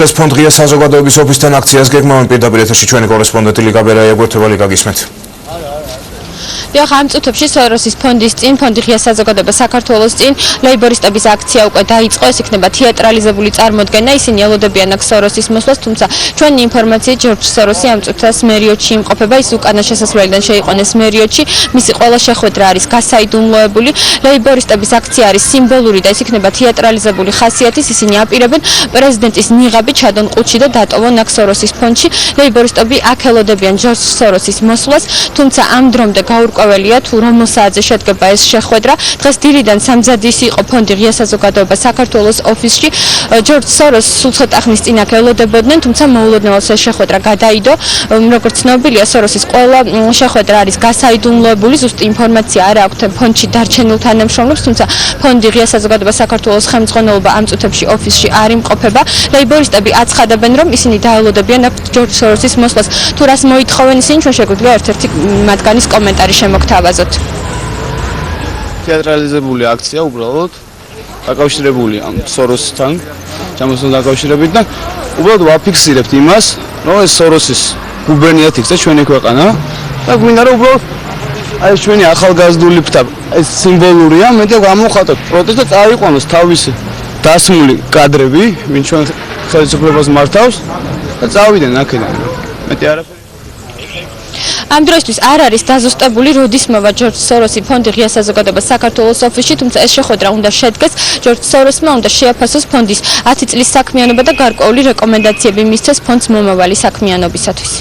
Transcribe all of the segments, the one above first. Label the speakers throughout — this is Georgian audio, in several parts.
Speaker 1: Fond ღია საზოგადოების ოფისთან აქციას გეგმავენ პირდაპირ ეთერში ჩვენი კორესპონდენტი ლიგა ბერაია გვერდთვალი გაგისმენთ.
Speaker 2: Დიახ, ამ წუთებში სოროსის ფონდის წინ, ფონდი ღია საზოგადოება საქართველოს წინ, ლეიბორისტების აქცია უკვე დაიწყო, ეს იქნება თეატრალიზებული წარმოდგენა, ისინი ელოდებიან აქ სოროსის მოსვლას, თუმცა ჩვენი ინფორმაციით ჯორჯ სოროსი ამ წუთას მერიოტში იმყოფება, ის უკანა შესასვლელიდან შეიყვანეს მერიოტში, მისი ყველა შეხვედრა არის გასაიდუმლოებული, ლეიბორისტების აქცია არის სიმბოლური და ეს იქნება თეატრალიზებული ხასიათის, ისინი აპირებენ პრეზიდენტის ნიღაბი ჩადონ ყუთში და დატოვონ აქ სოროსის ფონდში, ლეიბორისტები აქ ელოდებიან ჯორჯ სოროსის მოსვლას, თუმცა ამ დრომდე გაურკვეველია თუ რომელ საათზე შედგება ეს შეხვედრა. დღეს დილიდან სამზადის იყო ფონდი ღია საზოგადოება საქართველოს ოფისში. ჯორჯ სოროს სულ ცოტა ხნის წინ აქ ელოდებოდნენ, თუმცა მოულოდნელად ეს შეხვედრა გადაიდო. როგორც ცნობილია, სოროსის ყველა შეხვედრა არის გასაიდუმლოებული, ზუსტი ინფორმაცია არ აქვს ფონდში დარჩენილ თანამშრომლებს, თუმცა ფონდი ღია საზოგადოება საქართველოს ხელმძღვანელობა ამ წუთებში ოფისში არ იმყოფება. ლეიბორისტები აცხადებენ, რომ ისინი დაელოდებიან აქ ჯორჯ სოროსის მოსვლას. თუ რას მოითხოვენ ისინი, ჩვენ შეგვიძლია ერთ-ერთი მათგანის კომენტარი შემოგთავაზოთ.
Speaker 3: თეატრალიზებული აქცია უბრალოდ დაკავშირებული ამ სოროსთან, ჩამოსულ დაკავშირებით და უბრალოდ ვაფიქსირებთ იმას, რომ ეს სოროსის გუბერნიად იქცა ჩვენი ქვეყანა და გვინდა რომ უბრალოდ აი ჩვენი ახალგაზრდული ფრთა ეს სიმბოლურია, მეტი გამოვხატოთ პროტესტ და წაიყვანოს თავისი დასმული კადრები, ვინც ჩვენ ხელისუფლებას მართავს და წავიდნენ აქედან. მეტი არაფერი.
Speaker 2: ამ დროისთვის არ არის დაზუსტებული როდის მოვა ჯორჯ სოროსი ფონდი ღია საზოგადოება საქართველოს ოფისში, თუმცა ეს შეხვედრა უნდა შედგეს, ჯორჯ სოროსმა უნდა შეაფასოს ფონდის 10 წლის საქმიანობა და გარკვეული რეკომენდაციები მისცეს ფონდს მომავალი საქმიანობისათვის.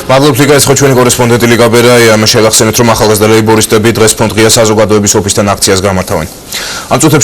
Speaker 1: მადლობთ ლიგა, ეს ხო ჩვენი კორესპონდენტი ლიგა ბერაია, შევახსენეთ რომ ახალგაზრდა ლეიბორისტები დღეს ფონდ ღია საზოგადოების ოფისთან აქციას გამართავენ. ამ წუთებში